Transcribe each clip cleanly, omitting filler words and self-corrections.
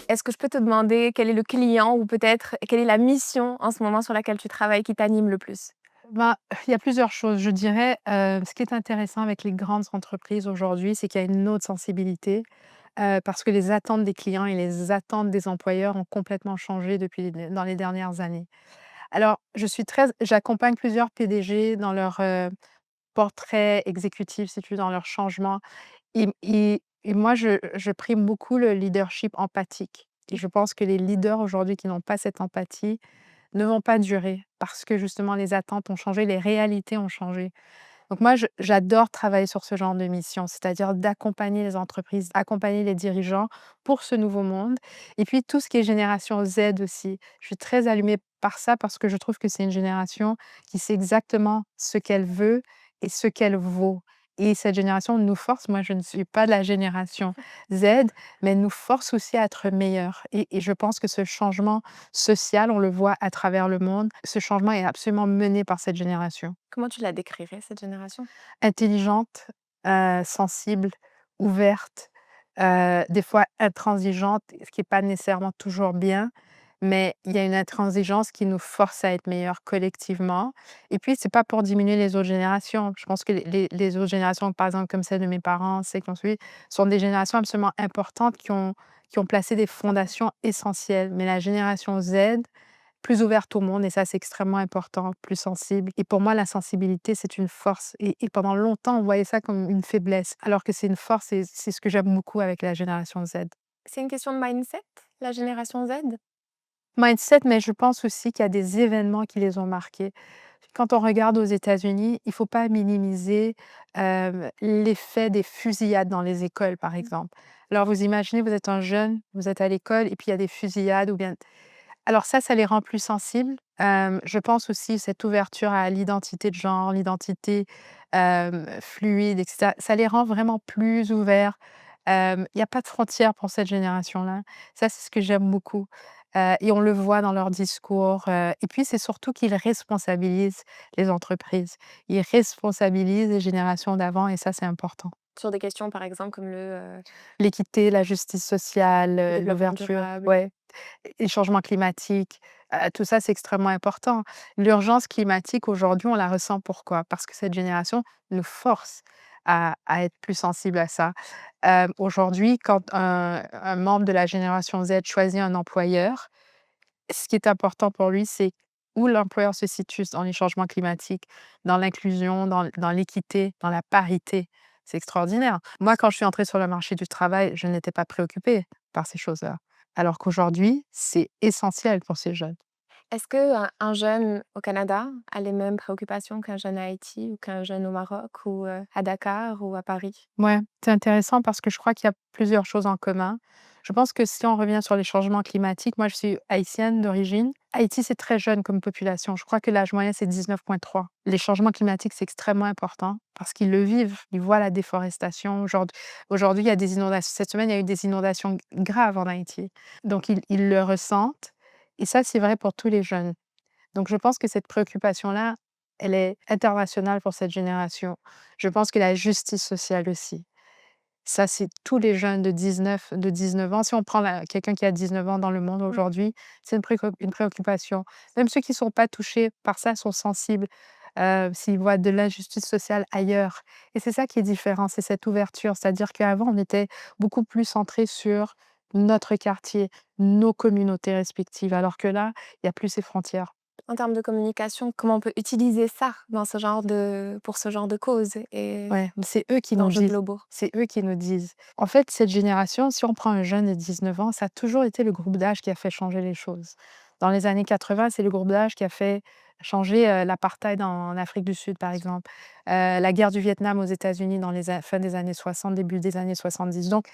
Est-ce que je peux te demander quel est le client ou peut-être quelle est la mission en ce moment sur laquelle tu travailles qui t'anime le plus? Ben, il y a plusieurs choses. Je dirais, ce qui est intéressant avec les grandes entreprises aujourd'hui, c'est qu'il y a une autre sensibilité, parce que les attentes des clients et les attentes des employeurs ont complètement changé depuis dans les dernières années. Alors, j'accompagne plusieurs PDG dans leur, portrait exécutif, si tu veux, dans leur changement et moi, je prime beaucoup le leadership empathique et je pense que les leaders aujourd'hui qui n'ont pas cette empathie ne vont pas durer parce que justement les attentes ont changé, les réalités ont changé. Donc moi, j'adore travailler sur ce genre de mission, c'est-à-dire d'accompagner les entreprises, accompagner les dirigeants pour ce nouveau monde et puis tout ce qui est génération Z aussi. Je suis très allumée par ça parce que je trouve que c'est une génération qui sait exactement ce qu'elle veut et ce qu'elle vaut et cette génération nous force, moi je ne suis pas de la génération Z, mais elle nous force aussi à être meilleurs et je pense que ce changement social, on le voit à travers le monde, ce changement est absolument mené par cette génération. Comment tu la décrirais, cette génération? Intelligente, sensible, ouverte, des fois intransigeante, ce qui est pas nécessairement toujours bien, mais il y a une intransigeance qui nous force à être meilleurs collectivement et puis c'est pas pour diminuer les autres générations. Je pense que les autres générations, par exemple comme celle de mes parents, celles qui ont suivi, sont des générations absolument importantes qui ont placé des fondations essentielles. Mais la génération Z, plus ouverte au monde et ça, c'est extrêmement important, plus sensible et pour moi, la sensibilité, c'est une force et pendant longtemps, on voyait ça comme une faiblesse, alors que c'est une force et c'est ce que j'aime beaucoup avec la génération Z. C'est une question de mindset, la génération Z? Mindset, mais je pense aussi qu'il y a des événements qui les ont marqués. Quand on regarde aux États-Unis, il faut pas minimiser, l'effet des fusillades dans les écoles, par exemple. Alors vous imaginez, vous êtes un jeune, vous êtes à l'école et puis il y a des fusillades ou bien alors ça les rend plus sensibles. Je pense aussi cette ouverture à l'identité de genre, l'identité, fluide et cetera, ça les rend vraiment plus ouverts. Il y a pas de frontières pour cette génération-là. Ça, c'est ce que j'aime beaucoup, et on le voit dans leurs discours, et puis c'est surtout qu'ils responsabilisent les entreprises. Ils responsabilisent les générations d'avant et ça, c'est important. Sur des questions, par exemple, comme L'équité, la justice sociale, le développement l'ouverture, durable. ouais. Les changements climatiques, tout ça, c'est extrêmement important. L'urgence climatique, aujourd'hui, on la ressent pourquoi? Parce que cette génération nous force à être plus sensible à ça. Aujourd'hui, quand un membre de la génération Z choisit un employeur, ce qui est important pour lui, c'est où l'employeur se situe dans les changements climatiques, dans l'inclusion, dans l'équité, dans la parité. C'est extraordinaire. Moi, quand je suis entrée sur le marché du travail, je n'étais pas préoccupée par ces choses-là. Alors qu'aujourd'hui, c'est essentiel pour ces jeunes. Est-ce qu'un jeune au Canada a les mêmes préoccupations qu'un jeune à Haïti ou qu'un jeune au Maroc ou, à Dakar ou à Paris? Ouais, c'est intéressant parce que je crois qu'il y a plusieurs choses en commun. Je pense que si on revient sur les changements climatiques, moi je suis haïtienne d'origine. Haïti, c'est très jeune comme population. Je crois que l'âge moyen, c'est 19,3. Les changements climatiques, c'est extrêmement important parce qu'ils le vivent. Ils voient la déforestation. Aujourd'hui, il y a des inondations. Cette semaine, il y a eu des inondations graves en Haïti. Donc, ils le ressentent. Et ça, c'est vrai pour tous les jeunes. Donc je pense que cette préoccupation-là, elle est internationale pour cette génération. Je pense que la justice sociale aussi. Ça, c'est tous les jeunes de 19 ans. Si on prend quelqu'un qui a 19 ans dans le monde Mmh. aujourd'hui, c'est une préoccupation. Même ceux qui ne sont pas touchés par ça sont sensibles, s'ils voient de l'injustice sociale ailleurs. Et c'est ça qui est différent, c'est cette ouverture. C'est-à-dire qu'avant, on était beaucoup plus centré sur notre quartier, nos communautés respectives, alors que là, il y a plus ces frontières. En termes de communication, comment on peut utiliser ça pour ce genre de cause et Ouais, c'est eux qui nous d'enjeux disent. globaux? C'est eux qui nous disent. En fait, cette génération, si on prend un jeune de 19 ans, ça a toujours été le groupe d'âge qui a fait changer les choses. Dans les années 80, c'est le groupe d'âge qui a fait changer, l'apartheid en Afrique du Sud, par exemple, la guerre du Vietnam aux États-Unis dans les a fin des années 60, début des années 70. Donc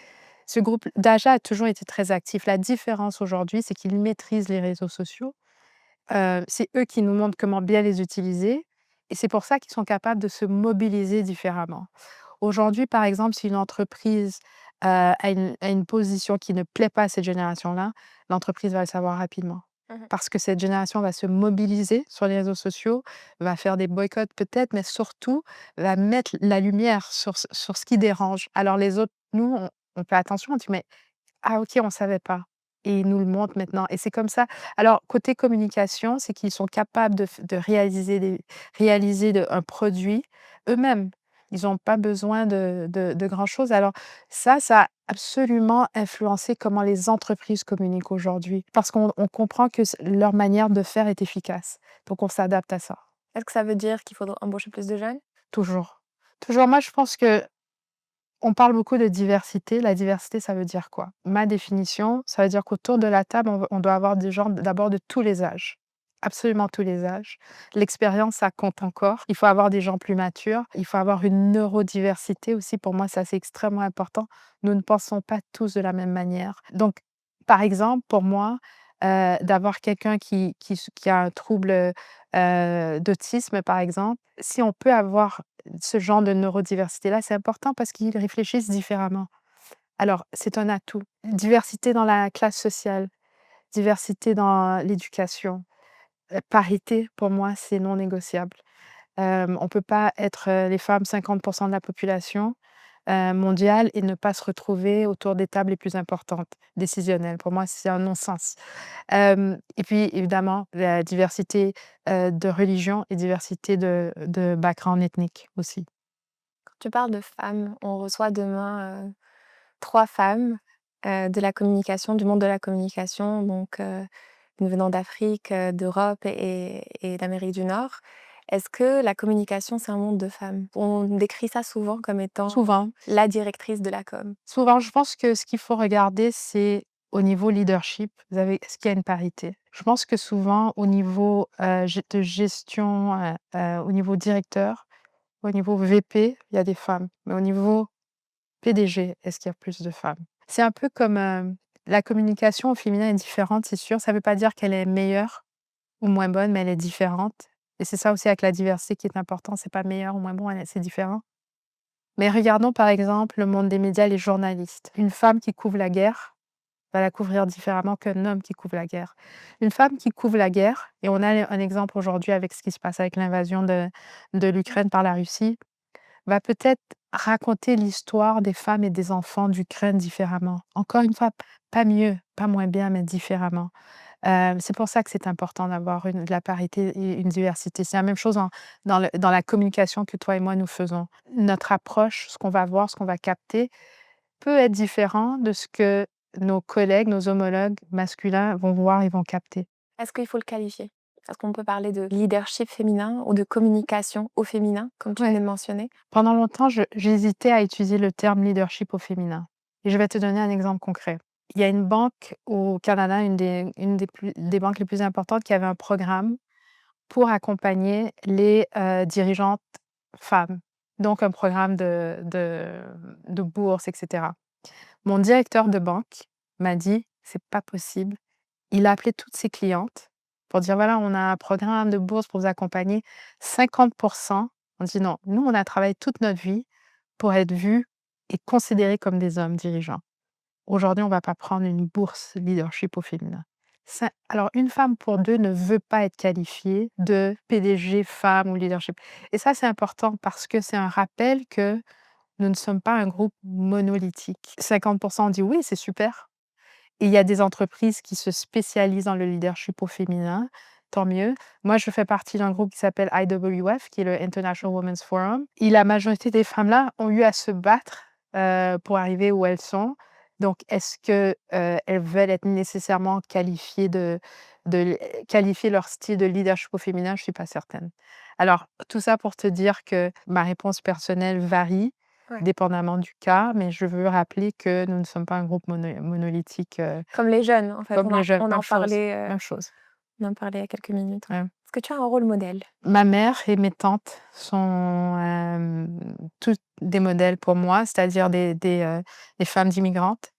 ce groupe d'âge-là a toujours été très actif. La différence aujourd'hui, c'est qu'ils maîtrisent les réseaux sociaux. C'est eux qui nous montrent comment bien les utiliser et c'est pour ça qu'ils sont capables de se mobiliser différemment. Aujourd'hui, par exemple, si une entreprise, a une position qui ne plaît pas à cette génération-là, l'entreprise va le savoir rapidement. Mmh. Parce que cette génération va se mobiliser sur les réseaux sociaux, va faire des boycotts peut-être, mais surtout va mettre la lumière sur ce qui dérange. Alors les autres, nous, on fait attention, on dit: «Mais ah OK, on ne savait pas». et ils nous le montrent maintenant et c'est comme ça. Alors côté communication, c'est qu'ils sont capables de réaliser un produit eux-mêmes. Ils ont pas besoin de grand chose. Alors ça a absolument influencé comment les entreprises communiquent aujourd'hui parce qu'on comprend que leur manière de faire est efficace. Donc on s'adapte à ça, Est-ce que ça veut dire qu'il faudra embaucher plus de jeunes? toujours. Toujours, moi je pense que on parle beaucoup de diversité. La diversité, ça veut dire quoi? Ma définition, ça veut dire qu'autour de la table, on doit avoir des gens d'abord de tous les âges, absolument tous les âges. L'expérience, ça compte encore. Il faut avoir des gens plus matures. Il faut avoir une neurodiversité aussi. Pour moi, ça, c'est extrêmement important. Nous ne pensons pas tous de la même manière. Donc, par exemple, pour moi, d'avoir quelqu'un qui a un trouble, d'autisme, par exemple, si on peut avoir ce genre de neurodiversité-là, c'est important parce qu'ils réfléchissent différemment. Alors, c'est un atout. Diversité dans la classe sociale, diversité dans l'éducation, parité, pour moi, c'est non négociable. On peut pas être, les femmes 50 de la population, mondiale et ne pas se retrouver autour des tables les plus importantes, décisionnelles. Pour moi, c'est un non-sens. Et puis évidemment, la diversité, de religion et diversité de background ethnique aussi. Quand tu parles de femmes, on reçoit demain, 3 femmes, de la communication, du monde de la communication, donc venant d'Afrique, d'Europe et d'Amérique du Nord. Est-ce que la communication, c'est un monde de femmes? On décrit ça souvent comme étant Souvent, la directrice de la com. souvent, je pense que ce qu'il faut regarder, c'est au niveau leadership, est-ce qu'il y a une parité? Je pense que souvent au niveau, de gestion, au niveau directeur, au niveau VP, il y a des femmes, mais au niveau PDG, est-ce qu'il y a plus de femmes? C'est un peu comme, la communication au féminin est différente, c'est sûr. Ça ne veut pas dire qu'elle est meilleure ou moins bonne, mais elle est différente et c'est ça aussi avec la diversité qui est important, c'est pas meilleur ou moins bon, c'est différent. Mais regardons par exemple le monde des médias, les journalistes. Une femme qui couvre la guerre va la couvrir différemment qu'un homme qui couvre la guerre. Une femme qui couvre la guerre et on a un exemple aujourd'hui avec ce qui se passe avec l'invasion de l'Ukraine par la Russie, va peut-être raconter l'histoire des femmes et des enfants d'Ukraine différemment. Encore une fois, pas mieux, pas moins bien, mais différemment. C'est pour ça que c'est important d'avoir de la parité et une diversité. C'est la même chose dans la communication que toi et moi nous faisons. Notre approche, ce qu'on va voir, ce qu'on va capter, peut être différent de ce que nos collègues, nos homologues masculins vont voir et vont capter. Est-ce qu'il faut le qualifier? Est-ce qu'on peut parler de leadership féminin ou de communication au féminin, comme tu venais Ouais. de mentionner? Pendant longtemps, j'hésitais à utiliser le terme leadership au féminin et je vais te donner un exemple concret. Il y a une banque au Canada, une des banques les plus importantes qui avait un programme pour accompagner les, dirigeantes femmes, donc un programme de bourse et cetera. Mon directeur de banque m'a dit: «C'est pas possible». Il a appelé toutes ses clientes pour dire: «Voilà, on a un programme de bourse pour vous accompagner». 50 on dit: «Non, nous, on a travaillé toute notre vie pour être vus et considérés comme des hommes dirigeants. Aujourd'hui, on va pas prendre une bourse leadership au féminin». Ça alors une femme pour 2 ne veut pas être qualifiée de PDG femme ou leadership et ça, c'est important parce que c'est un rappel que nous ne sommes pas un groupe monolithique. 50 ont dit: «Oui, c'est super». Et il y a des entreprises qui se spécialisent dans le leadership au féminin, tant mieux. Moi, je fais partie d'un groupe qui s'appelle IWF, qui est le International Women's Forum et la majorité des femmes-là ont eu à se battre, pour arriver où elles sont. Donc est-ce que, elles veulent être nécessairement qualifier leur style de leadership au féminin? Je suis pas certaine. Alors tout ça pour te dire que ma réponse personnelle varie Ouais. dépendamment du cas, mais je veux rappeler que nous ne sommes pas un groupe monolithique, Comme les jeunes, en fait, comme les jeunes. Même chose, heu, même chose, on en parlait il y a quelques minutes, ouais. ouais. Est-ce que tu as un rôle modèle? Ma mère et mes tantes sont, toutes des modèles pour moi, c'est-à-dire des femmes d'immigrantes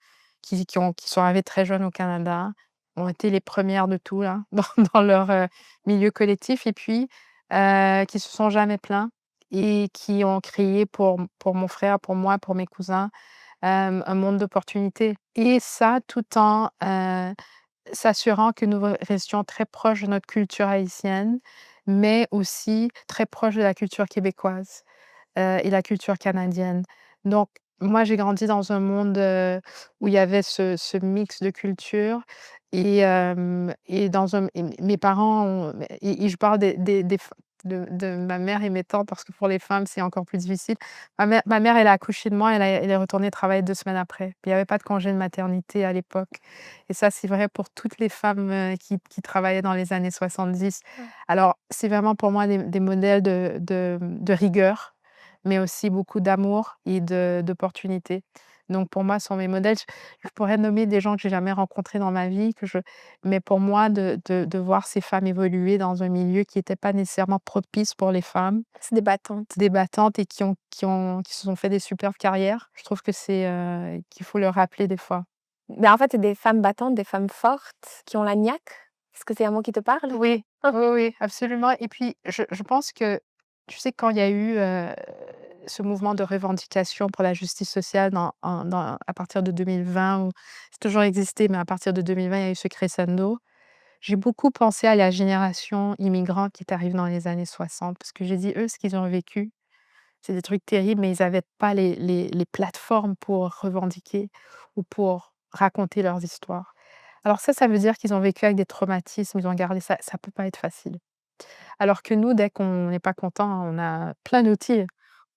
qui sont arrivées très jeunes au Canada, ont été les premières de tout là, dans leur, milieu collectif et puis, qui se sont jamais plaints et qui ont créé pour mon frère, pour moi, pour mes cousins, un monde d'opportunités et ça tout en, s'assurant que nous restions très proches de notre culture haïtienne, mais aussi très proches de la culture québécoise, et la culture canadienne. Donc Moi, j'ai grandi dans un monde, où il y avait ce mix de cultures et dans un et mes parents ont et je parle des f de ma mère et mes tantes parce que pour les femmes, c'est encore plus difficile. Ma mère, elle a accouché de moi, elle est retournée travailler 2 semaines après. Puis il y avait pas de congé de maternité à l'époque et ça, c'est vrai pour toutes les femmes, qui travaillaient dans les années 70. Ouais. Alors, c'est vraiment pour moi des modèles de rigueur, mais aussi beaucoup d'amour et d'opportunités. Donc pour moi, ce sont mes modèles. Je pourrais nommer des gens que j'ai jamais rencontrés dans ma vie, mais pour moi, de voir ces femmes évoluer dans un milieu qui était pas nécessairement propice pour les femmes, C'est des battantes. débattantes et qui se sont fait des superbes carrières, je trouve que qu'il faut le rappeler des fois. Mais en fait, c'est des femmes battantes, des femmes fortes, qui ont la niaque? Est-ce que c'est un mot qui te parle? Oui, oui, oui, absolument et puis je pense que, tu sais, quand il y a eu, ce mouvement de revendication pour la justice sociale à partir de 2020 ou c'est toujours existé, mais à partir de 2020, il y a eu ce crescendo. J'ai beaucoup pensé à la génération immigrante qui est arrivée dans les années 60 parce que j'ai dit: «Eux, ce qu'ils ont vécu, c'est des trucs terribles, mais ils avaient pas les plateformes pour revendiquer ou pour raconter leurs histoires». Alors ça veut dire qu'ils ont vécu avec des traumatismes, ils ont gardé ça. Ça peut pas être facile. Alors que nous, dès qu'on n'est pas content, on a plein d'outils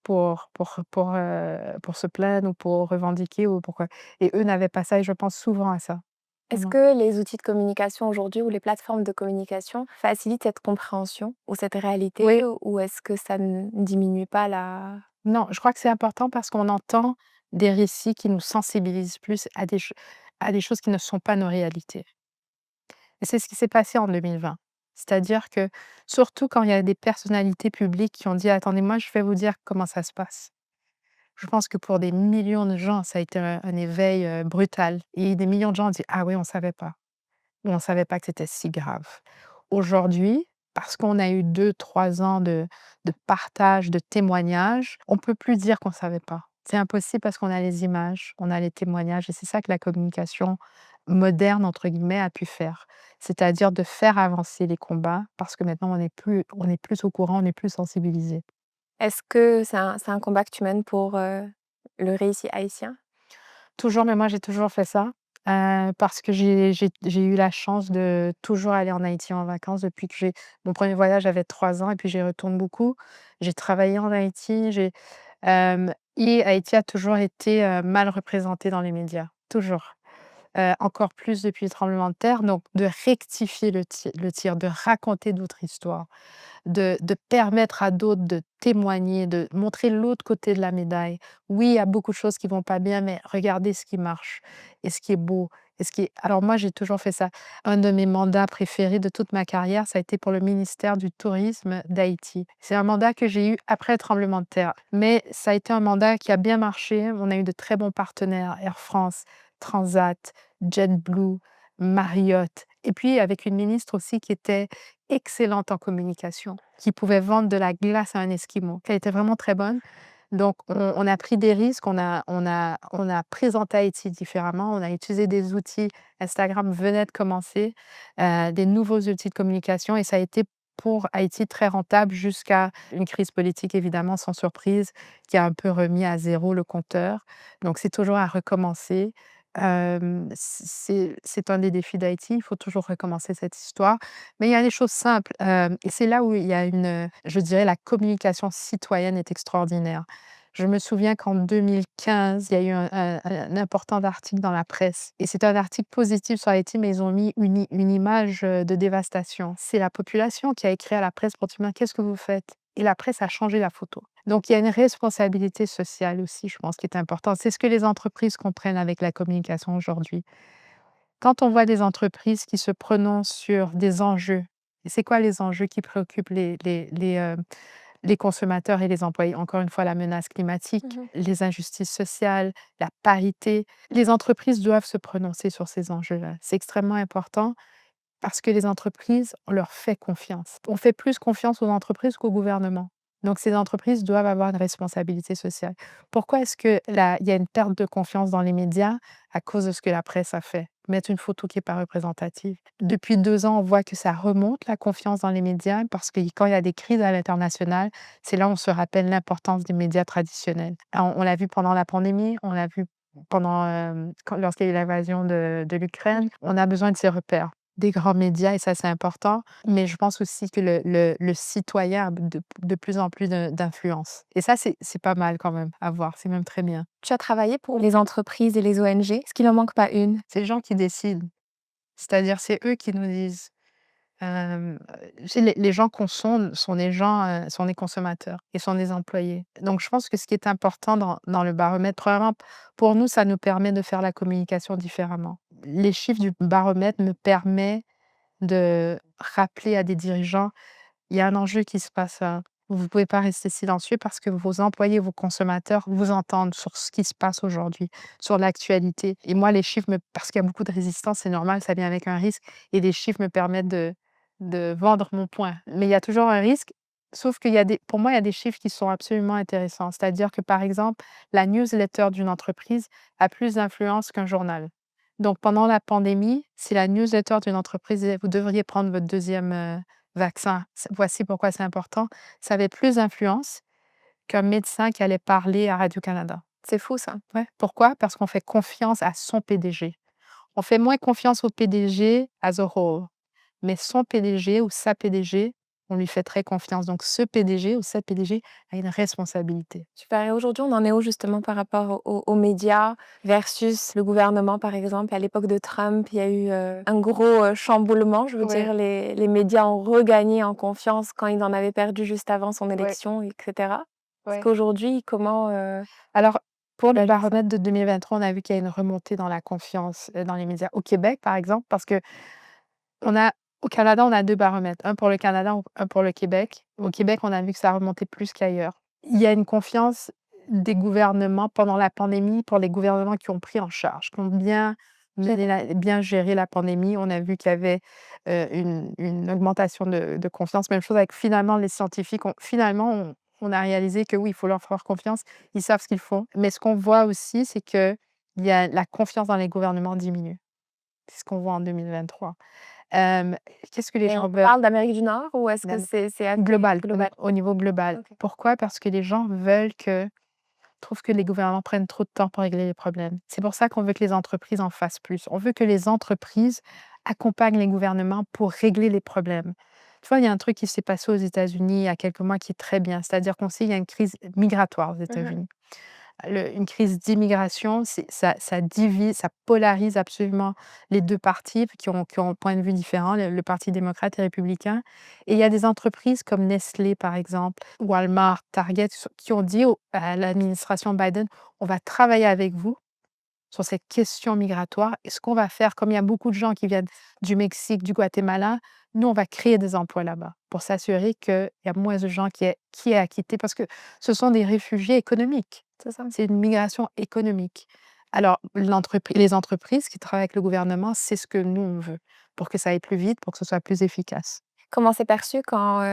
pour se plaindre ou pour revendiquer ou pour et eux n'avaient pas ça et je pense souvent à ça. Est-ce Vraiment. que les outils de communication aujourd'hui ou les plateformes de communication facilitent cette compréhension ou cette réalité Oui, ou est-ce que ça ne diminue pas la non, je crois que c'est important parce qu'on entend des récits qui nous sensibilisent plus à des choses qui ne sont pas nos réalités. Et c'est ce qui s'est passé en 2020. C'est-à-dire que, surtout quand il y a des personnalités publiques qui ont dit: «Attendez, moi, je vais vous dire comment ça se passe». Je pense que pour des millions de gens, ça a été un éveil, brutal et des millions de gens ont dit: «Ah oui, on savait pas» ou «On savait pas que c'était si grave». Aujourd'hui, parce qu'on a eu 2, 3 ans de partage, de témoignages, on peut plus dire qu'on savait pas. C'est impossible parce qu'on a les images, on a les témoignages et c'est ça que la communication «moderne» entre guillemets a pu faire. C'est-à-dire de faire avancer les combats parce que maintenant on est plus au courant, on est plus sensibilisé. est-ce que c'est un combat que tu mènes pour, le récit haïtien? Toujours, mais moi j'ai toujours fait ça, parce que j'ai eu la chance de toujours aller en Haïti en vacances depuis que j'ai mon premier voyage, j'avais 3 ans et puis j'y retourne beaucoup. J'ai travaillé en Haïti, et Haïti a toujours été, mal représenté dans les médias, toujours. Encore plus depuis le tremblement de terre, donc de rectifier le tir, de raconter d'autres histoires, de permettre à d'autres de témoigner, de montrer l'autre côté de la médaille. Oui, il y a beaucoup de choses qui vont pas bien, mais regardez ce qui marche et ce qui est beau et ce qui est alors moi, j'ai toujours fait ça. Un de mes mandats préférés de toute ma carrière, ça a été pour le ministère du tourisme d'Haïti. C'est un mandat que j'ai eu après le tremblement de terre, mais ça a été un mandat qui a bien marché. On a eu de très bons partenaires, Air France, Transat, JetBlue, Marriott et puis avec une ministre aussi qui était excellente en communication, qui pouvait vendre de la glace à un esquimau, qui était vraiment très bonne. Donc on a pris des risques, on a présenté Haïti différemment, on a utilisé des outils. Instagram venait de commencer, des nouveaux outils de communication et ça a été pour Haïti très rentable jusqu'à une crise politique évidemment sans surprise, qui a un peu remis à zéro le compteur. Donc c'est toujours à recommencer. C'est un des défis d'Haïti, il faut toujours recommencer cette histoire. Mais il y a des choses simples, et c'est là où il y a je dirais la communication citoyenne est extraordinaire. Je me souviens qu'en 2015, il y a eu un important article dans la presse et c'était un article positif sur Haïti, mais ils ont mis une image, de dévastation. C'est la population qui a écrit à la presse pour dire: «Mais qu'est-ce que vous faites?» et la presse a changé la photo. Donc il y a une responsabilité sociale aussi, je pense, qui est importante. C'est ce que les entreprises comprennent avec la communication aujourd'hui. Quand on voit des entreprises qui se prononcent sur des enjeux, et c'est quoi les enjeux qui préoccupent les consommateurs et les employés? Encore une fois, la menace climatique, Mmh. les injustices sociales, la parité. Les entreprises doivent se prononcer sur ces enjeux-là. C'est extrêmement important parce que les entreprises, on leur fait confiance. On fait plus confiance aux entreprises qu'au gouvernement. Donc ces entreprises doivent avoir une responsabilité sociale. Pourquoi est-ce que il y a une perte de confiance dans les médias? À cause de ce que la presse a fait. mettre une photo qui est pas représentative. Depuis 2 ans, on voit que ça remonte la confiance dans les médias parce que quand il y a des crises à l'international, c'est là où on se rappelle l'importance des médias traditionnels. On l'a vu pendant la pandémie, on l'a vu pendant, lorsqu'il y a eu l'invasion de l'Ukraine. On a besoin de ces repères, des grands médias et ça, c'est important. Mais je pense aussi que le citoyen a de plus en plus d'influence et ça, c'est pas mal quand même à voir, c'est même très bien. Tu as travaillé pour les entreprises et les ONG? Est-ce qu'il en manque pas une? C'est les gens qui décident, c'est-à-dire c'est eux qui nous disent. Hem, tu sais, les gens qu'on sonde sont des gens, sont des consommateurs et sont des employés. Donc je pense que ce qui est important dans le baromètre, premièrement, pour nous, ça nous permet de faire la communication différemment. Les chiffres du baromètre me permet de rappeler à des dirigeants: «Il y a un enjeu qui se passe, vous ne pouvez pas rester silencieux parce que vos employés, vos consommateurs vous entendent sur ce qui se passe aujourd'hui, sur l'actualité» et moi, les chiffres me parce qu'il y a beaucoup de résistance, c'est normal, ça vient avec un risque et les chiffres me permettent de vendre mon point. Mais il y a toujours un risque, sauf qu'il y a des pour moi, il y a des chiffres qui sont absolument intéressants. C'est-à-dire que, par exemple, la newsletter d'une entreprise a plus d'influence qu'un journal. Donc pendant la pandémie, si la newsletter d'une entreprise disait: «Vous devriez prendre votre deuxième vaccin, voici pourquoi c'est important», ça avait plus d'influence qu'un médecin qui allait parler à Radio-Canada. C'est fou ça. Ouais. Pourquoi? Parce qu'on fait confiance à son PDG. On fait moins confiance au PDG as a whole. Mais son PDG ou sa PDG, on lui fait très confiance. Donc ce PDG ou cette PDG a une responsabilité. Super et aujourd'hui, on en est où justement par rapport aux médias versus le gouvernement, par exemple? À l'époque de Trump, il y a eu, un gros, chamboulement. Je veux Ouais, dire, les médias ont regagné en confiance quand ils en avaient perdu juste avant son ouais, élection et cetera. Est-ce ouais. qu'aujourd'hui, comment, Alors, pour tu le as vu ça? baromètre de 2023, on a vu qu'il y a une remontée dans la confiance, dans les médias. Au Québec, par exemple, parce que on a au Canada, on a 2 baromètres, un pour le Canada, un pour le Québec. Au Québec, on a vu que ça a remonté plus qu'ailleurs. Il y a une confiance des gouvernements pendant la pandémie, pour les gouvernements qui ont pris en charge, qui ont bien géré la pandémie. On a vu qu'il y avait, une augmentation de confiance. Même chose avec finalement les scientifiques on a réalisé que oui, il faut leur faire confiance, ils savent ce qu'ils font. Mais ce qu'on voit aussi, c'est qu'il y a la confiance dans les gouvernements diminue. C'est ce qu'on voit en 2023. Hem, qu'est-ce que les Et on gens veulent? parle d'Amérique du Nord ou est-ce que Même c'est assez global, global? au niveau global. OK. Pourquoi? Parce que les gens trouvent que les gouvernements prennent trop de temps pour régler les problèmes. C'est pour ça qu'on veut que les entreprises en fassent plus. On veut que les entreprises accompagnent les gouvernements pour régler les problèmes. Tu vois, il y a un truc qui s'est passé aux États-Unis il y a quelques mois qui est très bien, c'est-à-dire qu'on sait il y a une crise migratoire aux Mmh. États-Unis. Une crise d'immigration, ça divise, ça polarise absolument les 2 partis qui ont un point de vue différent, le parti démocrate et républicain et il y a des entreprises comme Nestlé, par exemple, Walmart, Target, qui ont dit à l'administration Biden: «On va travailler avec vous sur cette question migratoire et ce qu'on va faire, comme il y a beaucoup de gens qui viennent du Mexique, du Guatemala, nous, on va créer des emplois là-bas pour s'assurer qu'il y a moins de gens qui aient à quitter parce que ce sont des réfugiés économiques. C'est ça. C'est une migration économique. Alors les entreprises qui travaillent avec le gouvernement, c'est ce que nous, on veut pour que ça aille plus vite, pour que ce soit plus efficace. Comment c'est perçu quand,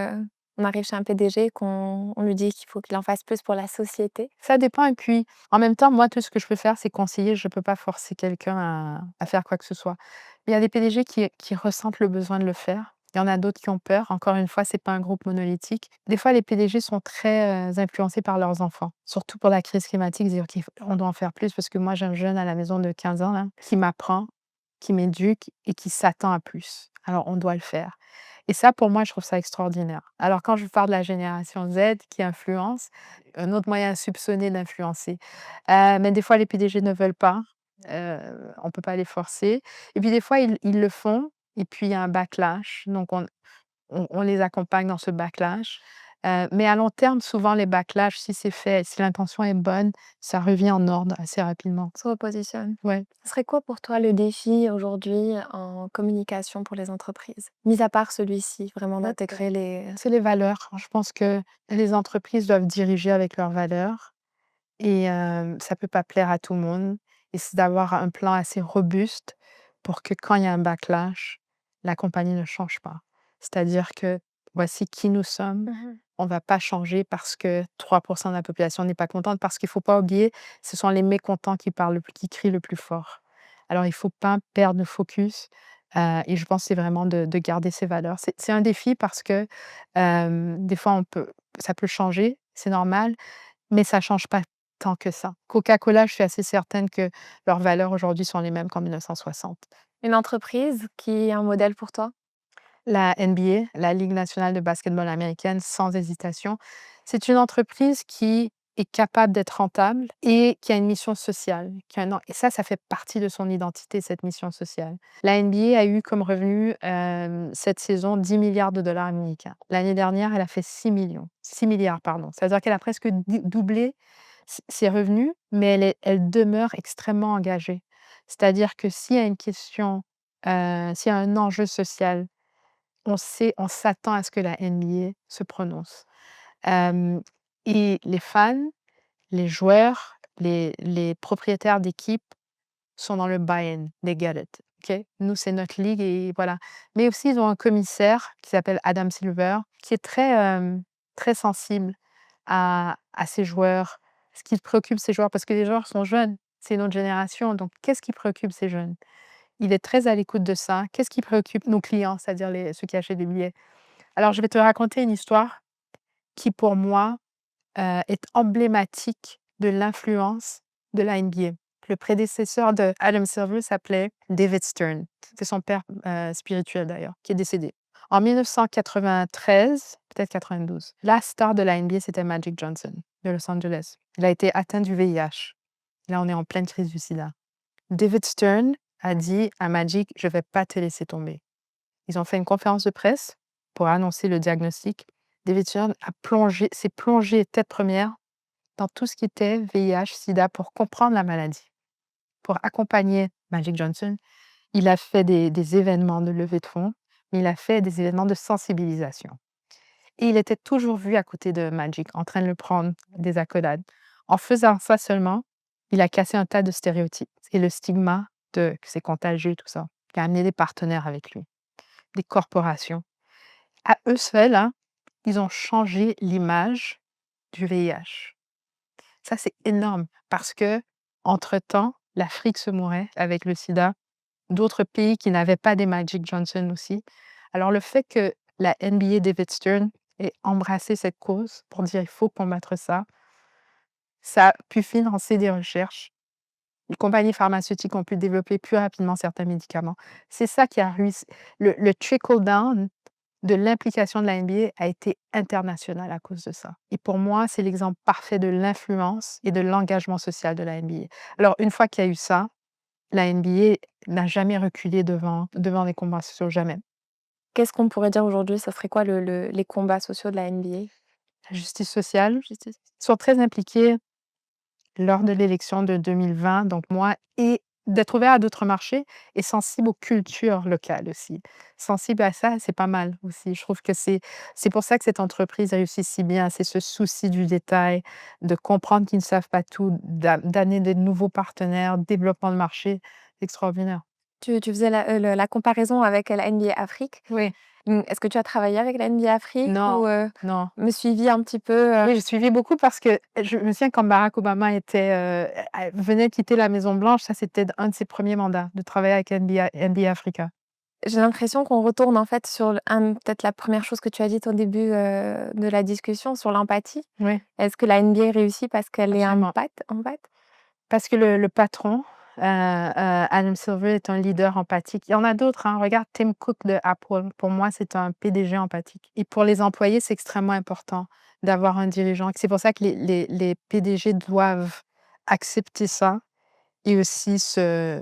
on arrive chez un PDG et qu'on lui dit qu'il faut qu'il en fasse plus pour la société? Ça dépend et puis, en même temps, moi, tout ce que je peux faire, c'est conseiller. Je ne peux pas forcer quelqu'un à faire quoi que ce soit. Il y a des PDG qui ressentent le besoin de le faire. Il y en a d'autres qui ont peur. Encore une fois, c'est pas un groupe monolithique. Des fois, les PDG sont très, influencés par leurs enfants, surtout pour la crise climatique, dire qu'on doit en faire plus parce que moi, j'ai un jeune à la maison de 15 ans là, qui m'apprend, qui m'éduque et qui s'attend à plus. Alors on doit le faire. Et ça, pour moi, je trouve ça extraordinaire. Alors quand je parle de la génération Z qui influence, un autre moyen soupçonné d'influencer. Mais des fois, les PDG ne veulent pas, on ne peut pas les forcer et puis des fois, ils le font et puis il y a un backlash, donc on les accompagne dans ce backlash. Mais à long terme, souvent les backlash, si c'est fait, si l'intention est bonne, ça revient en ordre assez rapidement. Se repositionne. Ouais. Ce serait quoi pour toi le défi aujourd'hui en communication pour les entreprises? Mis à part celui-ci, vraiment d'intégrer les C'est les valeurs. Je pense que les entreprises doivent diriger avec leurs valeurs et ça peut pas plaire à tout le monde et c'est d'avoir un plan assez robuste pour que quand il y a un backlash, la compagnie ne change pas. C'est-à-dire que voici qui nous sommes, mmh on va pas changer parce que 3 de la population n'est pas contente, parce qu'il faut pas oublier, ce sont les mécontents qui crient le plus fort. Alors il faut pas perdre le focus, et je pense que c'est vraiment de garder ses valeurs. C'est un défi parce que, des fois ça peut changer, c'est normal, mais ça change pas tant que ça. Coca-Cola, je suis assez certaine que leurs valeurs aujourd'hui sont les mêmes qu'en 1960. Une entreprise qui est un modèle pour toi? La NBA, la Ligue nationale de basketball américaine, sans hésitation, c'est une entreprise qui est capable d'être rentable et qui a une mission sociale, qui a un et ça fait partie de son identité, cette mission sociale. La NBA a eu comme revenu, cette saison 10 milliards de dollars américains. L'année dernière, elle a fait 6 milliards, pardon. Ça veut dire qu'elle a presque doublé ses revenus, mais elle demeure extrêmement engagée. C'est-à-dire que s'il y a une question, s'il y a un enjeu social, on s'attend à ce que la NBA se prononce. Hem et les fans, les joueurs, les propriétaires d'équipes sont dans le buy-in, they get it, OK? Nous, c'est notre ligue et voilà. Mais aussi, ils ont un commissaire qui s'appelle Adam Silver, qui est très sensible à ses joueurs, ce qui préoccupe ses joueurs parce que les joueurs sont jeunes, c'est une autre génération, donc qu'est-ce qui préoccupe ces jeunes? Il est très à l'écoute de ça. Qu'est-ce qui préoccupe nos clients, c'est-à-dire ceux qui achètent des billets? Alors, je vais te raconter une histoire qui, pour moi, est emblématique de l'influence de la NBA. Le prédécesseur de Adam Silver s'appelait David Stern. C'est son père, spirituel d'ailleurs, qui est décédé. En 1993, peut-être 92, la star de la NBA, c'était Magic Johnson de Los Angeles. Il a été atteint du VIH. Là, on est en pleine crise du sida. David Stern a dit à Magic: «Je vais pas te laisser tomber». Ils ont fait une conférence de presse pour annoncer le diagnostic. David Stern s'est plongé tête première dans tout ce qui était VIH, sida pour comprendre la maladie. Pour accompagner Magic Johnson, il a fait des événements de levée de fonds, mais il a fait des événements de sensibilisation et il était toujours vu à côté de Magic, en train de le prendre des accolades. En faisant ça seulement, il a cassé un tas de stéréotypes et le stigma de que c'est contagieux, tout ça. Il a amené des partenaires avec lui, des corporations. À eux seuls, hein, ils ont changé l'image du VIH. Ça, c'est énorme parce que entre temps l'Afrique se mourait avec le sida, d'autres pays qui n'avaient pas des Magic Johnson aussi. Alors le fait que la NBA David Stern ait embrassé cette cause pour dire: «Il faut combattre ça», ça a pu financer des recherches. Les compagnies pharmaceutiques ont pu développer plus rapidement certains médicaments. C'est ça qui a réussi le trickle down de l'implication de la NBA a été international à cause de ça et pour moi, c'est l'exemple parfait de l'influence et de l'engagement social de la NBA. Alors une fois qu'il y a eu ça, la NBA n'a jamais reculé devant les combats sociaux, jamais. Qu'est-ce qu'on pourrait dire aujourd'hui? Ça serait quoi les combats sociaux de la NBA? La justice sociale, ils sont très impliqués lors de l'élection de 2020, donc moi et d'être ouvert à d'autres marchés et sensible aux cultures locales aussi. Sensible à ça, c'est pas mal aussi. Je trouve que c'est pour ça que cette entreprise réussit si bien. C'est ce souci du détail, de comprendre qu'ils ne savent pas tout, d'amener de nouveaux partenaires, développement de marché, extraordinaire. Tu faisais la comparaison avec la NBA Afrique. Oui. Est-ce que tu as travaillé avec la NBA Afrique Non, ou, non. me suivi un petit peu, Oui, j'ai suivi beaucoup parce que je me souviens quand Barack Obama venait de quitter la Maison Blanche, ça c'était un de ses premiers mandats, de travailler avec NBA Africa. J'ai l'impression qu'on retourne en fait sur peut-être la première chose que tu as dite au début, de la discussion sur l'empathie. Oui, Est-ce que la NBA réussit parce qu'elle est absolument. empathe? Parce que le patron, Adam Silver est un leader empathique. Il y en a d'autres, hein, regarde Tim Cook de Apple. Pour moi, c'est un PDG empathique et pour les employés, c'est extrêmement important d'avoir un dirigeant. C'est pour ça que les PDG doivent accepter ça et aussi se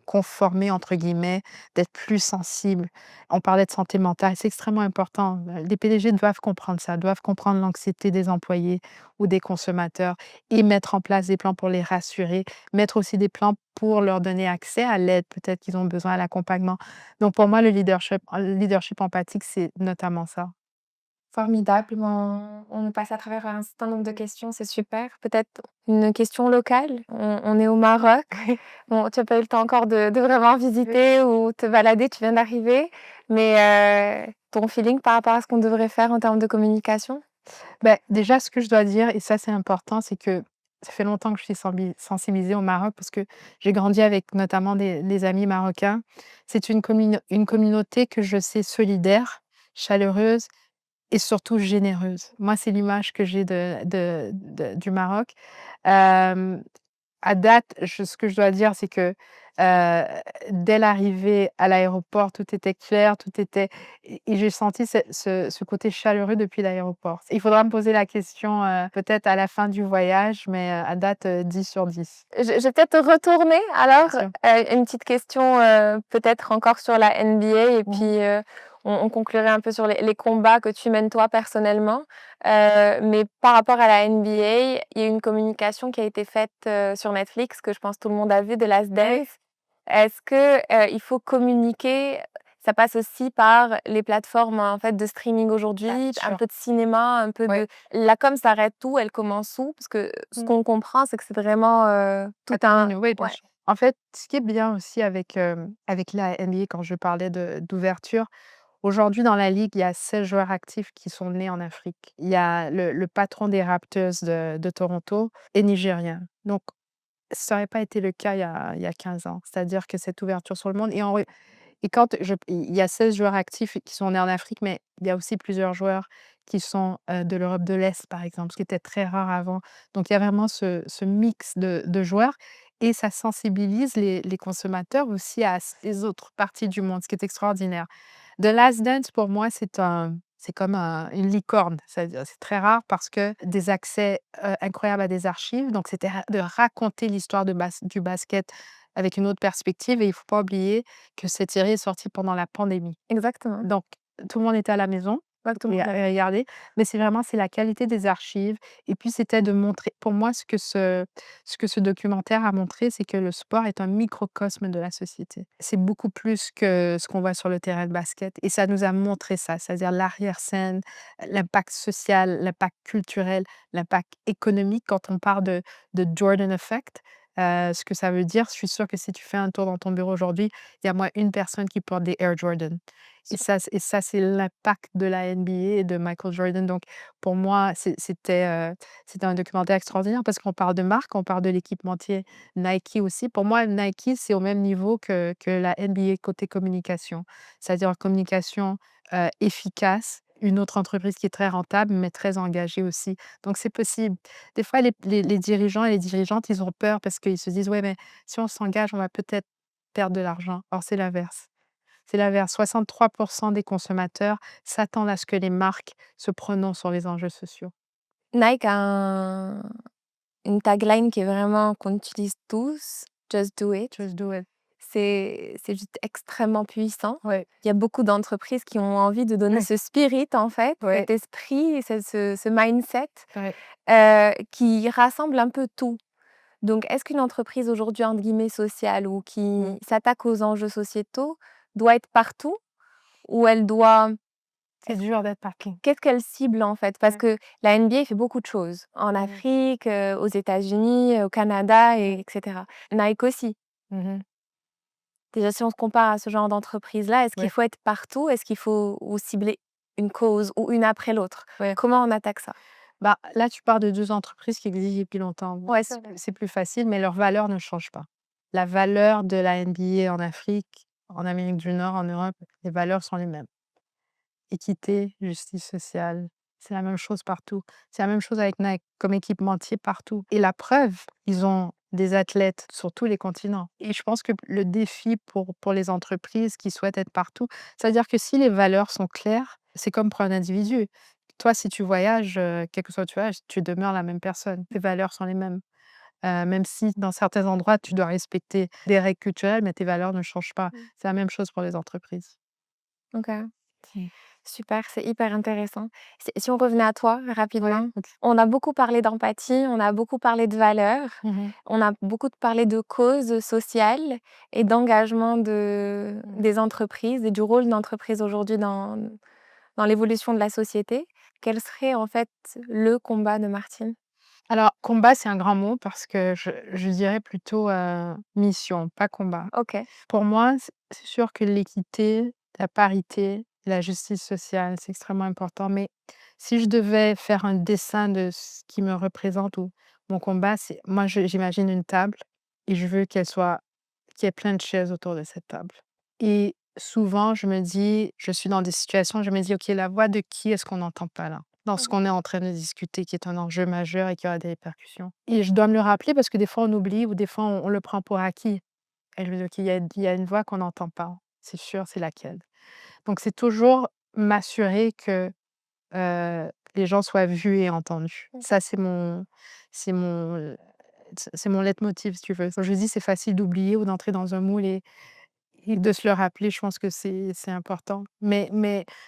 «conformer» entre guillemets, d'être plus sensibles. On parlait de santé mentale, c'est extrêmement important. Les PDG doivent comprendre ça, doivent comprendre l'anxiété des employés ou des consommateurs et mettre en place des plans pour les rassurer, mettre aussi des plans pour leur donner accès à l'aide, peut-être qu'ils ont besoin, à l'accompagnement. Donc pour moi, le leadership empathique, c'est notamment ça. Formidable, ben, on passe à travers un certain nombre de questions, c'est super. Peut-être une question locale? On est au Maroc. Bon, tu as pas eu le temps encore de vraiment Oui. visiter ou te balader, tu viens d'arriver, mais ton feeling par rapport à ce qu'on devrait faire en termes de communication? Déjà, ce que je dois dire et ça, c'est important, c'est que ça fait longtemps que je suis sensibilisée au Maroc parce que j'ai grandi avec notamment des amis marocains. C'est une communauté que je sais solidaire, chaleureuse et surtout généreuse. Moi, c'est l'image que j'ai du Maroc. Hem À date, ce que je dois dire, c'est que, heu, dès l'arrivée à l'aéroport, tout était clair, tout était et j'ai senti ce côté chaleureux depuis l'aéroport. Il faudra me poser la question, peut-être à la fin du voyage, mais, à date, 10 sur 10. Je vais peut-être retourner alors, Bien sûr. une petite question, peut-être encore sur la NBA et Mmh. puis, on conclurait un peu sur les combats que tu mènes toi personnellement. Mais par rapport à la NBA, il y a une communication qui a été faite, sur Netflix que je pense tout le monde a vu, de Last Oui, Dance. Est-ce que, il faut communiquer, ça passe aussi par les plateformes, en fait, de streaming bien aujourd'hui, un sûr. peu de cinéma, un peu Oui. de la com s'arrête où? Elle commence où? Parce que ce Mmh. qu'on comprend, c'est que c'est vraiment, tout un Oui, bien ouais, sûr. En fait, ce qui est bien aussi avec la NBA quand je parlais d'ouverture, aujourd'hui dans la ligue, il y a 16 joueurs actifs qui sont nés en Afrique. Il y a le patron des Raptors de Toronto est nigérien. Donc ça aurait pas été le cas il y a 15 ans. C'est-à-dire que cette ouverture sur le monde et quand il y a 16 joueurs actifs qui sont nés en Afrique, mais il y a aussi plusieurs joueurs qui sont, de l'Europe de l'Est, par exemple, ce qui était très rare avant. Donc il y a vraiment ce mix de joueurs et ça sensibilise les consommateurs aussi à les autres parties du monde, ce qui est extraordinaire. The Last Dance, pour moi, c'est comme une licorne. C'est-à-dire, c'est très rare parce que des accès, incroyables à des archives. Donc c'était de raconter l'histoire du basket avec une autre perspective et il faut pas oublier que cette série est sortie pendant la pandémie. exactement. Donc tout le monde était à la maison Pas que tout le et monde à a et regarder, mais c'est la qualité des archives et puis c'était de montrer pour moi ce que ce documentaire a montré, c'est que le sport est un microcosme de la société. C'est beaucoup plus que ce qu'on voit sur le terrain de basket et ça nous a montré ça, c'est-à-dire l'arrière-scène, l'impact social, l'impact culturel, l'impact économique quand on parle de Jordan Effect, ce que ça veut dire. Je suis sûre que si tu fais un tour dans ton bureau aujourd'hui, il y a moins une personne qui porte des Air Jordan. Et ça, c'est l'impact de la NBA et de Michael Jordan. Donc pour moi, c'était un documentaire extraordinaire parce qu'on parle de marque, on parle de l'équipementier Nike aussi. Pour moi, Nike, c'est au même niveau que la NBA côté communication. C'est-à-dire communication, efficace, une autre entreprise qui est très rentable, mais très engagée aussi. Donc c'est possible. Des fois, les dirigeants et les dirigeantes, ils ont peur parce qu'ils se disent: «Ouais, mais si on s'engage, on va peut-être perdre de l'argent». Or, c'est l'inverse. C'est l'inverse. 63 des consommateurs s'attendent à ce que les marques se prononcent sur les enjeux sociaux. Nike a une tagline qui est vraiment qu'on utilise tous: «Just do it». Just do it. C'est juste extrêmement puissant. Ouais, Il y a beaucoup d'entreprises qui ont envie de donner ouais, ce spirit, en fait, ouais, cet esprit, ce mindset, ouais. qui rassemble un peu tout. Donc est-ce qu'une entreprise aujourd'hui, entre guillemets, «sociale» ou Mmh. qui s'attaque aux enjeux sociétaux doit être partout? Ou elle doit C'est dur d'être parking. qu'est-ce qu'elle cible, en fait? Parce Ouais. que la NBA fait beaucoup de choses. En Mmh. Afrique, aux États-Unis, au Canada Ouais. et etc. Nike aussi. Mmh. Déjà, si on se compare à ce genre d'entreprise-là, est-ce qu'il Ouais, faut être partout? Est-ce qu'il faut ou cibler une cause ou une après l'autre? ouais. Comment on attaque ça? Bah, là, tu parles de 2 entreprises qui existent depuis longtemps. Bon, Ouais, c'est c'est vrai. c'est plus facile, mais leurs valeurs ne changent pas. La valeur de la NBA en Afrique, en Amérique du Nord, en Europe, les valeurs sont les mêmes. Équité, justice sociale, c'est la même chose partout. C'est la même chose avec Nike, comme équipementier partout et la preuve, ils ont des athlètes sur tous les continents et je pense que le défi pour les entreprises qui souhaitent être partout, c'est-à-dire que si les valeurs sont claires, c'est comme pour un individu. Toi, si tu voyages, quel que soit où tu voyages, tu demeures la même personne. Tes valeurs sont les mêmes. Même si dans certains endroits, tu dois respecter des règles culturelles, mais tes valeurs ne changent pas. Mmh. C'est la même chose pour les entreprises. OK. Mmh. Super, c'est hyper intéressant. Si on revenait à toi Ouais, rapidement, OK. on a beaucoup parlé d'empathie, on a beaucoup parlé de valeurs, Mmh. on a beaucoup parlé de causes sociales et d'engagement Mmh. des entreprises et du rôle d'entreprise aujourd'hui dans l'évolution de la société. Quel serait en fait le combat de Martine? Alors, combat, c'est un grand mot parce que je dirais plutôt, mission, pas combat. OK. Pour moi, c'est sûr que l'équité, la parité La justice sociale, c'est extrêmement important, mais si je devais faire un dessin de ce qui me représente ou mon combat, c'est moi, je j'imagine une table et je veux qu'il y ait plein de chaises autour de cette table et souvent, je suis dans des situations, je me dis: «OK, la voix de qui est-ce qu'on n'entend pas là?» Dans ce Mmh. qu'on est en train de discuter, qui est un enjeu majeur et qui aura des répercussions et je dois me le rappeler parce que des fois, on oublie ou des fois, on le prend pour acquis et je me dis: «OK, il y a une voix qu'on n'entend pas. C'est sûr, c'est laquelle?» Donc c'est toujours m'assurer que, les gens soient vus et entendus. Mmh. Ça, c'est mon, c'est mon leitmotiv, si tu veux. Quand je dis: «C'est facile d'oublier ou d'entrer dans un moule» et de se le rappeler, je pense que c'est important. Mais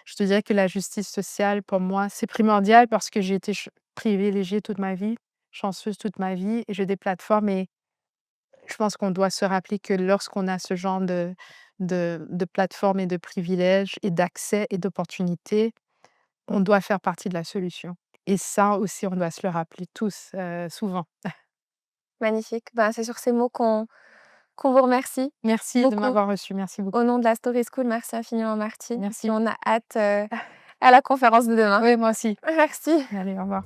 je te dirais que la justice sociale, pour moi, c'est primordial parce que j'ai été privilégiée toute ma vie, chanceuse toute ma vie et j'ai des plateformes et je pense qu'on doit se rappeler que lorsqu'on a ce genre de plateformes et de privilèges et d'accès et d'opportunités, on doit faire partie de la solution et ça aussi, on doit se le rappeler tous, souvent. Magnifique. Ben, c'est sur ces mots qu'on vous remercie Merci de beaucoup. m'avoir reçue, merci beaucoup. Au nom de la Story School, merci infiniment Martine. Et puis Merci. on a hâte, à la conférence de demain. Oui, moi aussi. Merci. Allez, au revoir.